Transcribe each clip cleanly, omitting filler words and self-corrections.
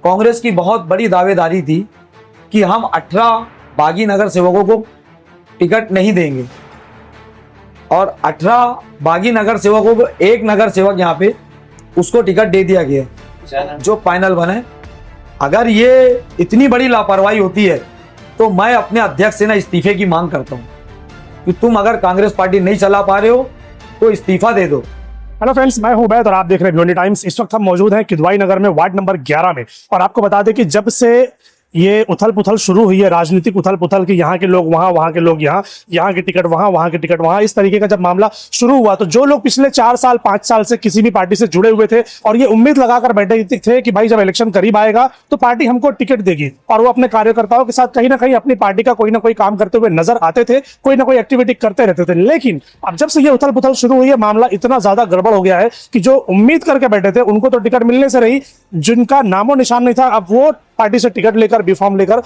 कांग्रेस की बहुत बड़ी दावेदारी थी कि हम 18 बागी नगर सेवकों को टिकट नहीं देंगे और 18 बागी नगर सेवकों को एक नगर सेवक यहाँ पे उसको टिकट दे दिया गया जो फाइनल बना है। अगर ये इतनी बड़ी लापरवाही होती है तो मैं अपने अध्यक्ष से ना इस्तीफे की मांग करता हूँ कि तुम अगर कांग्रेस पार्टी नहीं चला पा रहे हो तो इस्तीफा दे दो। हेलो फ्रेंड्स, मैं हूं उबैद और आप देख रहे हैं भिवंडी टाइम्स। इस वक्त हम मौजूद हैं किदवाई नगर में वार्ड नंबर 11 में और आपको बता दें कि जब से ये उथल पुथल शुरू हुई है, राजनीतिक उथल पुथल की, यहाँ के लोग वहां, वहां के लोग यहाँ, यहाँ की टिकट वहां, वहां की टिकट वहां, इस तरीके का जब मामला शुरू हुआ तो जो लोग पिछले 4 साल 5 साल से किसी भी पार्टी से जुड़े हुए थे और ये उम्मीद लगाकर बैठे थे कि भाई जब इलेक्शन करीब आएगा तो पार्टी हमको टिकट देगी और वो अपने कार्यकर्ताओं के साथ कहीं ना कहीं अपनी पार्टी का कोई ना कोई काम करते हुए नजर आते थे, कोई ना कोई एक्टिविटी करते रहते थे। लेकिन अब जब से ये उथल पुथल शुरू हुई है, मामला इतना ज्यादा गड़बड़ हो गया है कि जो उम्मीद करके बैठे थे उनको तो टिकट मिलने से रही, जिनका नामो निशान नहीं था अब वो पार्टी से टिकट लेकर बी फॉर्म लेकर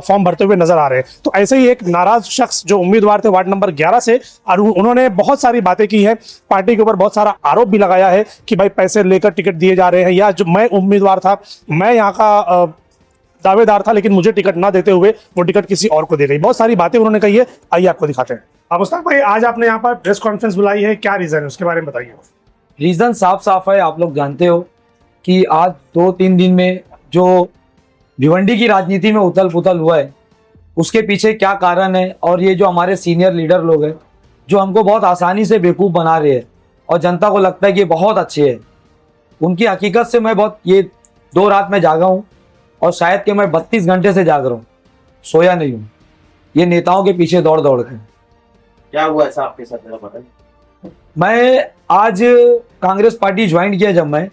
फॉर्म भरते हुए नजर आ रहे हैं। तो ऐसे ही एक नाराज शख्स जो उम्मीदवार थे वार्ड नंबर 11 से, और उन्होंने बहुत सारी बातें की है, पार्टी के ऊपर बहुत सारा आरोप भी लगाया है कि भाई पैसे लेकर टिकट दिए जा रहे हैं, या जो मैं उम्मीदवार था, मैं यहाँ का दावेदार था, लेकिन मुझे टिकट ना देते हुए वो टिकट किसी और को दे गई। बहुत सारी बातें उन्होंने कही है, आइए आपको दिखाते हैं। अब मुश्ताक भाई, आज आपने यहाँ पर प्रेस कॉन्फ्रेंस बुलाई है, क्या रीजन है उसके बारे में बताइए। रीजन साफ साफ है, आप लोग जानते हो कि आज 2-3 दिन में जो भिवंडी की राजनीति में उथल पुथल हुआ है उसके पीछे क्या कारण है, और ये जो हमारे सीनियर लीडर लोग हैं जो हमको बहुत आसानी से बेवकूफ़ बना रहे हैं और जनता को लगता है कि बहुत अच्छे हैं, उनकी हकीकत से मैं बहुत ये 2 रात में जागा हूँ और शायद कि मैं 32 घंटे से जाग रहा हूँ, सोया नहीं हूँ, ये नेताओं के पीछे दौड़ दौड़ के। क्या हुआ ऐसा आपके साथ, मेरा बताइए। मैं आज कांग्रेस पार्टी ज्वाइन किया जब मैं,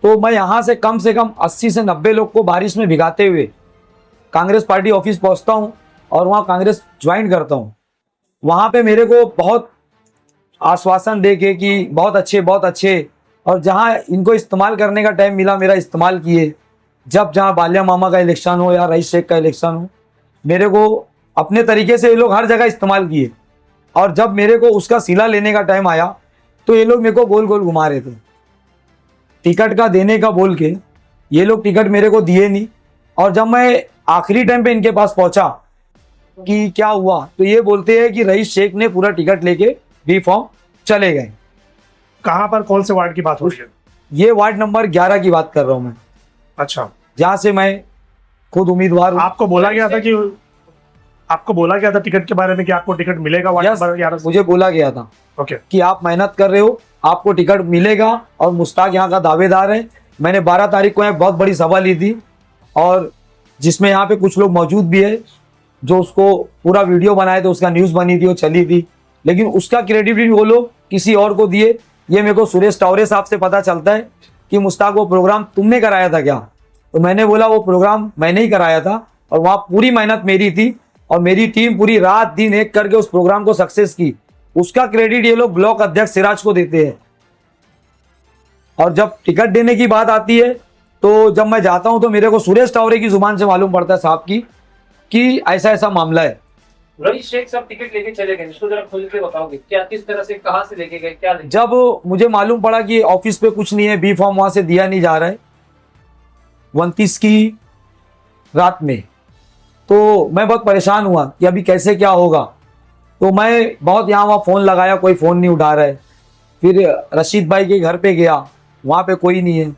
तो मैं यहाँ से कम 80 से 90 लोग को बारिश में भिगाते हुए कांग्रेस पार्टी ऑफिस पहुँचता हूँ और वहाँ कांग्रेस ज्वाइन करता हूँ। वहाँ पे मेरे को बहुत आश्वासन दे के कि बहुत अच्छे, और जहाँ इनको इस्तेमाल करने का टाइम मिला मेरा इस्तेमाल किए। जब जहाँ बालिया मामा का इलेक्शन हो या रईस शेख का इलेक्शन हो, मेरे को अपने तरीके से ये लोग हर जगह इस्तेमाल किए, और जब मेरे को उसका सिला लेने का टाइम आया तो ये लोग मेरे को गोल गोल घुमा रहे थे। टिकट का देने का बोल के ये लोग टिकट मेरे को दिए नहीं, और जब मैं आखिरी टाइम पे इनके पास पहुंचा कि क्या हुआ तो ये बोलते हैं कि रईस शेख ने पूरा टिकट लेके बी फॉर्म चले गए। कहां पर, कौन से वार्ड की बात हो रही है? ये वार्ड नंबर 11 की बात कर रहा हूं मैं। अच्छा, जहां से मैं खुद उम्मीदवार हूं। आपको बोला गया था टिकट के बारे में कि आपको टिकट मिलेगा वार्ड नंबर 11 से? मुझे बोला गया था ओके कि आप मेहनत कर रहे हो, आपको टिकट मिलेगा, और मुश्ताक यहाँ का दावेदार है। मैंने 12 तारीख को एक बहुत बड़ी सभा ली थी और जिसमें यहाँ पे कुछ लोग मौजूद भी है जो उसको पूरा वीडियो बनाए थे, उसका न्यूज़ बनी थी, वो चली थी, लेकिन उसका क्रेडिट वो लोग किसी और को दिए। ये मेरे को सुरेश टावरे साहब से पता चलता है कि मुश्ताक वो प्रोग्राम तुमने कराया था क्या? तो मैंने बोला वो प्रोग्राम मैंने ही कराया था और वहाँ पूरी मेहनत मेरी थी और मेरी टीम पूरी रात दिन एक करके उस प्रोग्राम को सक्सेस की। उसका क्रेडिट ये लोग ब्लॉक अध्यक्ष सिराज को देते हैं। और जब टिकट देने की बात आती है तो जब मैं जाता हूं तो मेरे को सुरेश टावरे की जुबान से मालूम पड़ता है साहब की कि ऐसा ऐसा मामला है। रईस शेख सब टिकट लेके चले गए, इसको जरा खोल के बताओगे क्या, किस तरह से, कहां से लेके गए, क्या लेके? जब मुझे मालूम पड़ा कि ऑफिस पे कुछ नहीं है, बी फॉर्म वहां से दिया नहीं जा रहा है 29 की रात में, तो मैं बहुत परेशान हुआ कि अभी कैसे क्या होगा। तो मैं बहुत यहाँ वहाँ फ़ोन लगाया, कोई फ़ोन नहीं उठा रहा है। फिर रशीद भाई के घर पे गया, वहाँ पे कोई नहीं है।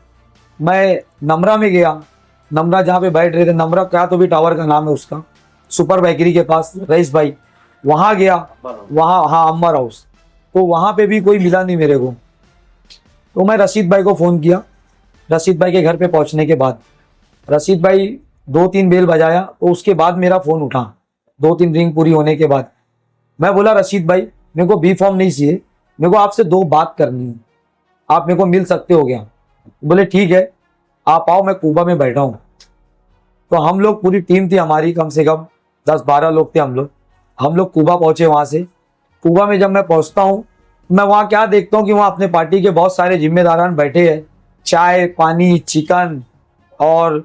मैं नमरा में गया, नमरा जहाँ पे बैठ रहे थे, नमरा क्या तो भी टावर का नाम है उसका, सुपर बेकरी के पास रईस भाई, वहाँ गया, वहाँ हाँ अम्बर हाउस, तो वहाँ पे भी कोई मिला नहीं मेरे को। तो मैं रशीद भाई को फ़ोन किया। रशीद भाई के घर पे पहुँचने के बाद रशीद भाई 2-3 बेल बजाया, तो उसके बाद मेरा फ़ोन उठा। 2-3 रिंग पूरी होने के बाद मैं बोला रशीद भाई मेरे को बी फॉर्म नहीं चाहिए, मेरे को आपसे 2 बात करनी है, आप मेरे को मिल सकते हो क्या? बोले ठीक है आप आओ, मैं कूबा में बैठा हूँ। तो हम लोग पूरी टीम थी हमारी, कम से कम 10-12 लोग थे हम लोग कूबा पहुँचे। वहाँ से कूबा में जब मैं पहुँचता हूँ, मैं वहाँ क्या देखता हूँ कि वहाँ अपने पार्टी के बहुत सारे जिम्मेदारान बैठे हैं, चाय पानी चिकन और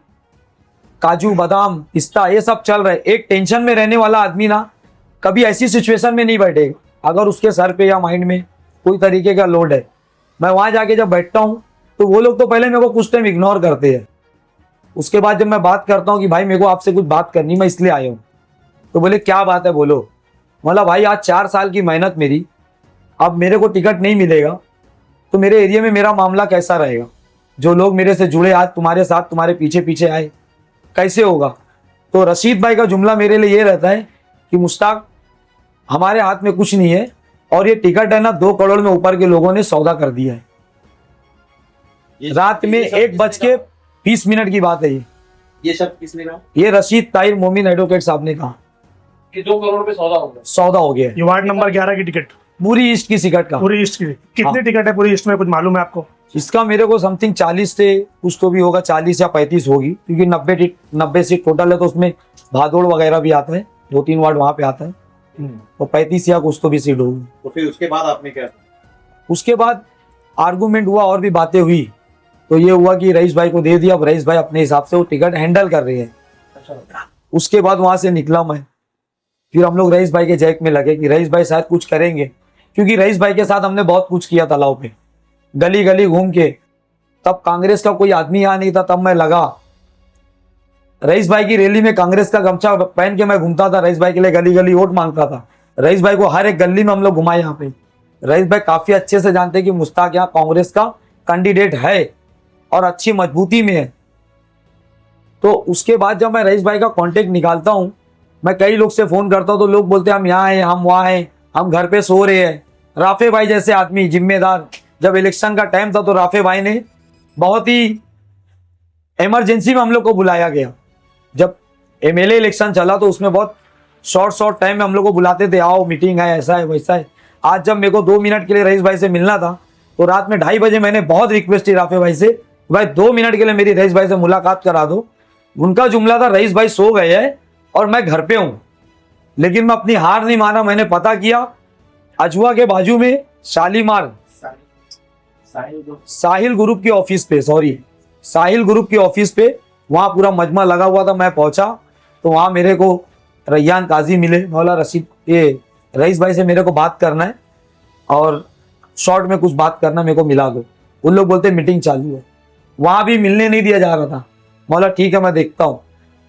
काजू बादाम पिस्ता ये सब चल रहा है। एक टेंशन में रहने वाला आदमी ना कभी ऐसी सिचुएशन में नहीं बैठेगा अगर उसके सर पे या माइंड में कोई तरीके का लोड है। मैं वहाँ जाके जब बैठता हूँ तो वो लोग तो पहले मेरे को कुछ टाइम इग्नोर करते हैं, उसके बाद जब मैं बात करता हूँ कि भाई मेरे को आपसे कुछ बात करनी, मैं इसलिए आया हूँ, तो बोले क्या बात है बोलो। बोला भाई आज 4 साल की मेहनत मेरी, अब मेरे को टिकट नहीं मिलेगा तो मेरे एरिया में मेरा मामला कैसा रहेगा। जो लोग मेरे से जुड़े आज तुम्हारे साथ तुम्हारे पीछे पीछे आए, कैसे होगा। तो रशीद भाई का जुमला मेरे लिए ये रहता है कि मुश्ताक हमारे हाथ में कुछ नहीं है और ये टिकट है ना 2 करोड़ में ऊपर के लोगों ने सौदा कर दिया है। रात में 1:20 की बात है ये शब्द किसने कहा? ये रशीद ताहिर मोमिन एडवोकेट साहब ने कहा कि 2 करोड़ पे सौदा हो गया। सौदा हो गया है ये वार्ड नंबर 11 की टिकट, पूरी ईस्ट की टिकट का। पूरी ईस्ट की कितनी हाँ। टिकट है पूरी ईस्ट में, कुछ मालूम है आपको? इसका मेरे को समथिंग 40 से कुछ तो भी होगा, 40 या 35 होगी, क्योंकि 90 सीट टोटल है तो उसमें भादोड़ वगैरह भी आता है, 2-3 वार्ड वहां पे आता है, तो 35 या कुछ तो भी सीट होगी। तो फिर उसके बाद आपने क्या? उसके बाद आर्गूमेंट हुआ और भी बातें हुई, तो ये हुआ कि रईस भाई को दे दिया। अब रईस भाई अपने हिसाब से वो टिकट हैंडल कर रहे हैं। अच्छा, उसके बाद वहां से निकला मैं, फिर हम लोग रईस भाई के जैक में लगे कि रईस भाई शायद कुछ करेंगे, क्योंकि रईस भाई के साथ हमने बहुत कुछ किया तालाब पे, गली गली घूम के। तब कांग्रेस का कोई आदमी यहाँ नहीं था, तब मैं लगा। रईस भाई की रैली में कांग्रेस का गमछा पहन के मैं घूमता था, रईस भाई के लिए गली गली वोट मांगता था। रईस भाई को हर एक गली में हम लोग घुमाए यहाँ पे। रईस भाई काफी अच्छे से जानते हैं कि मुश्ताक यहाँ कांग्रेस का कैंडिडेट है और अच्छी मजबूती में है। तो उसके बाद जब मैं रईस भाई का कांटेक्ट निकालता हूँ, मैं कई लोग से फोन करता हूँ तो लोग बोलते हैं हम यहाँ हैं, हम वहाँ हैं, हम घर पे सो रहे हैं। राफे भाई जैसे आदमी जिम्मेदार, जब इलेक्शन का टाइम था तो राफे भाई ने बहुत ही इमरजेंसी में हम लोग को बुलाया गया। जब एमएलए इलेक्शन चला तो उसमें बहुत शॉर्ट टाइम में हम लोग को बुलाते थे, आओ मीटिंग है, ऐसा है वैसा है। आज जब मेरे को 2 मिनट के लिए रईस भाई से मिलना था तो रात में 2:30 बजे मैंने बहुत रिक्वेस्ट की राफे भाई से, भाई 2 मिनट के लिए मेरी रईस भाई से मुलाकात करा दो। उनका जुमला था रईस भाई सो गए हैं और मैं घर पे हूँ, लेकिन मैं अपनी हार नहीं माना। मैंने पता किया, अजवा के बाजू में शालीमार साहिल ग्रुप की ऑफिस पे, साहिल ग्रुप की ऑफिस पे वहां पूरा मजमा लगा हुआ था। मैं पहुंचा तो वहां मेरे को रैयान काजी मिले। मौला रशीद ये रईस भाई से मेरे को बात करना है और शॉर्ट में कुछ बात करना, मेरे को मिला दो। उन लोग बोलते मीटिंग चालू है, वहां भी मिलने नहीं दिया जा रहा था। मौला ठीक है मैं देखता हूँ।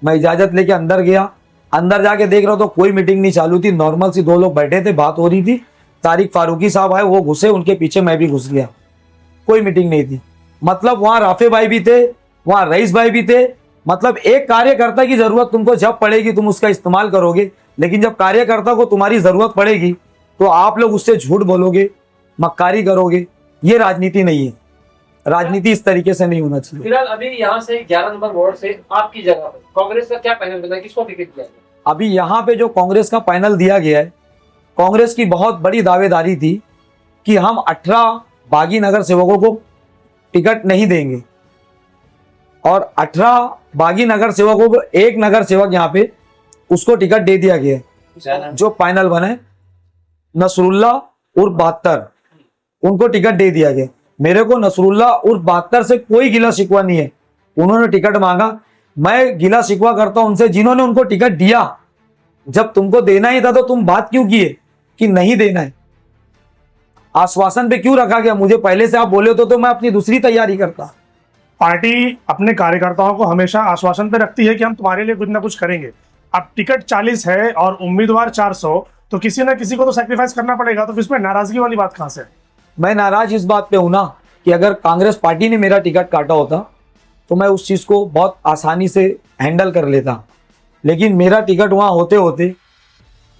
मैं इजाजत लेके अंदर गया, अंदर जाके देख रहा तो कोई मीटिंग नहीं चालू थी, नॉर्मल सी 2 लोग बैठे थे, बात हो रही थी। तारिक फारूकी साहब आए, वो घुसे, उनके पीछे मैं भी घुस गया, कोई मीटिंग नहीं थी। मतलब वहां राफे भाई भी थे, वहां रईस भाई भी थे। मतलब एक कार्यकर्ता की जरूरत तुमको जब पड़ेगी तुम उसका इस्तेमाल करोगे, लेकिन जब कार्यकर्ता को तुम्हारी जरूरत पड़ेगी तो आप लोग उससे झूठ बोलोगे, मक्कारी करोगे। ये राजनीति नहीं है, राजनीति इस तरीके से नहीं होना चाहिए। फिलहाल अभी यहाँ से 11 नंबर वार्ड से आपकी जगह पर कांग्रेस का क्या पैनल बना, किसको टिकट दिया गया? अभी यहाँ पे जो कांग्रेस का पैनल दिया गया है, कांग्रेस की बहुत बड़ी दावेदारी थी कि हम 18 बागी नगर सेवकों को टिकट नहीं देंगे, और 18 बागी नगर सेवकों को एक नगर सेवक यहाँ पे उसको टिकट दे दिया गया है। जो पैनल बना है नसरुल्ला उर्फ 72, उनको टिकट दे दिया गया। मेरे को नसरुल्ला उर्फ 72 से कोई गिला शिकवा नहीं है, उन्होंने टिकट मांगा। मैं गिला शिकवा करता हूं उनसे जिन्होंने उनको टिकट दिया। जब तुमको देना ही था तो तुम बात क्यों किए कि नहीं देना है? आश्वासन पे क्यों रखा गया? मुझे पहले से आप बोले तो मैं अपनी दूसरी तैयारी करता। पार्टी अपने कार्यकर्ताओं को हमेशा आश्वासन पे रखती है कि हम तुम्हारे लिए कुछ ना कुछ करेंगे। अब टिकट 40 है और उम्मीदवार 400, तो किसी ना किसी को तो सैक्रिफाइस करना पड़ेगा। तो इसमें नाराजगी वाली बात कहां से? मैं नाराज इस बात पे हूं ना कि अगर कांग्रेस पार्टी ने मेरा टिकट काटा होता तो मैं उस चीज को बहुत आसानी से हैंडल कर लेता, लेकिन मेरा टिकट वहां होते होते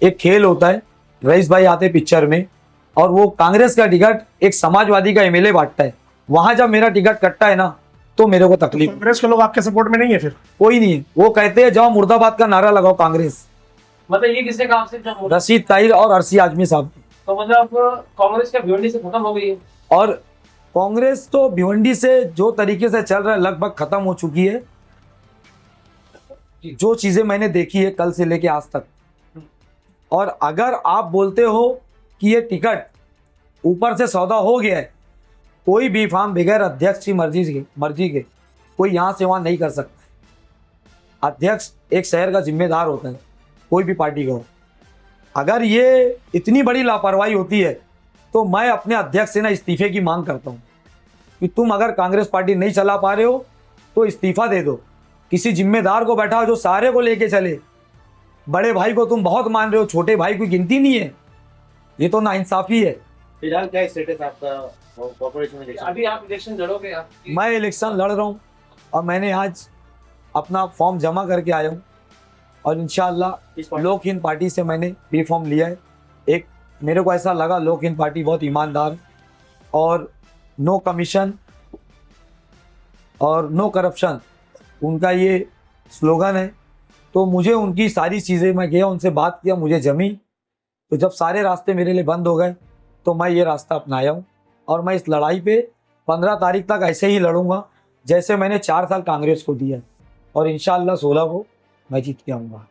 एक खेल होता है। रईस भाई आते पिक्चर में और वो कांग्रेस का टिकट एक समाजवादी का एमएलए बांटता है। वहां जब मेरा टिकट कटता है ना तो मेरे को तकलीफ। कांग्रेस के लोग आपके सपोर्ट में नहीं है? फिर कोई नहीं है, वो कहते हैं जाओ मुर्दाबाद का नारा लगाओ कांग्रेस। मतलब ये किसने कहा आपसे? जब रशीद ताहिर और अरसी आजमी साहब। तो मतलब कांग्रेस का भिवंडी से खत्म हो गई है, और कांग्रेस तो भिवंडी से जो तरीके से चल रहा है लगभग खत्म हो चुकी है। जो चीजें मैंने देखी है कल से लेके आज तक, और अगर आप बोलते हो कि ये टिकट ऊपर से सौदा हो गया है, कोई भी फार्म बगैर अध्यक्ष की मर्जी के कोई यहां से वहां नहीं कर सकता। अध्यक्ष एक शहर का जिम्मेदार होता है, कोई भी पार्टी का हो। अगर ये इतनी बड़ी लापरवाही होती है तो मैं अपने अध्यक्ष से ना इस्तीफे की मांग करता हूं कि तुम अगर कांग्रेस पार्टी नहीं चला पा रहे हो तो इस्तीफा दे दो। किसी जिम्मेदार को बैठाओ जो सारे को लेके चले। बड़े भाई को तुम बहुत मान रहे हो, छोटे भाई की गिनती नहीं है। ये तो नाइंसाफी है। फिलहाल क्या स्टेटस आपका कॉर्पोरेशन में? अभी आप इलेक्शन लड़ोगे आप? मैं इलेक्शन लड़ रहा हूँ और मैंने आज अपना फॉर्म जमा करके आया हूँ और इंशाअल्लाह लोक हिंद पार्टी से मैंने बी फॉर्म लिया है। एक मेरे को ऐसा लगा लोक हिंद पार्टी बहुत ईमानदार है और नो कमीशन और नो करप्शन उनका ये स्लोगन है। तो मुझे उनकी सारी चीज़ें, मैं गया उनसे बात किया, मुझे जमी। तो जब सारे रास्ते मेरे लिए बंद हो गए तो मैं ये रास्ता अपनाया हूँ और मैं इस लड़ाई पे 15 तारीख तक ऐसे ही लड़ूंगा जैसे मैंने 4 साल कांग्रेस को दिया और इंशाअल्लाह 16 को मैं जीत के आऊँगा।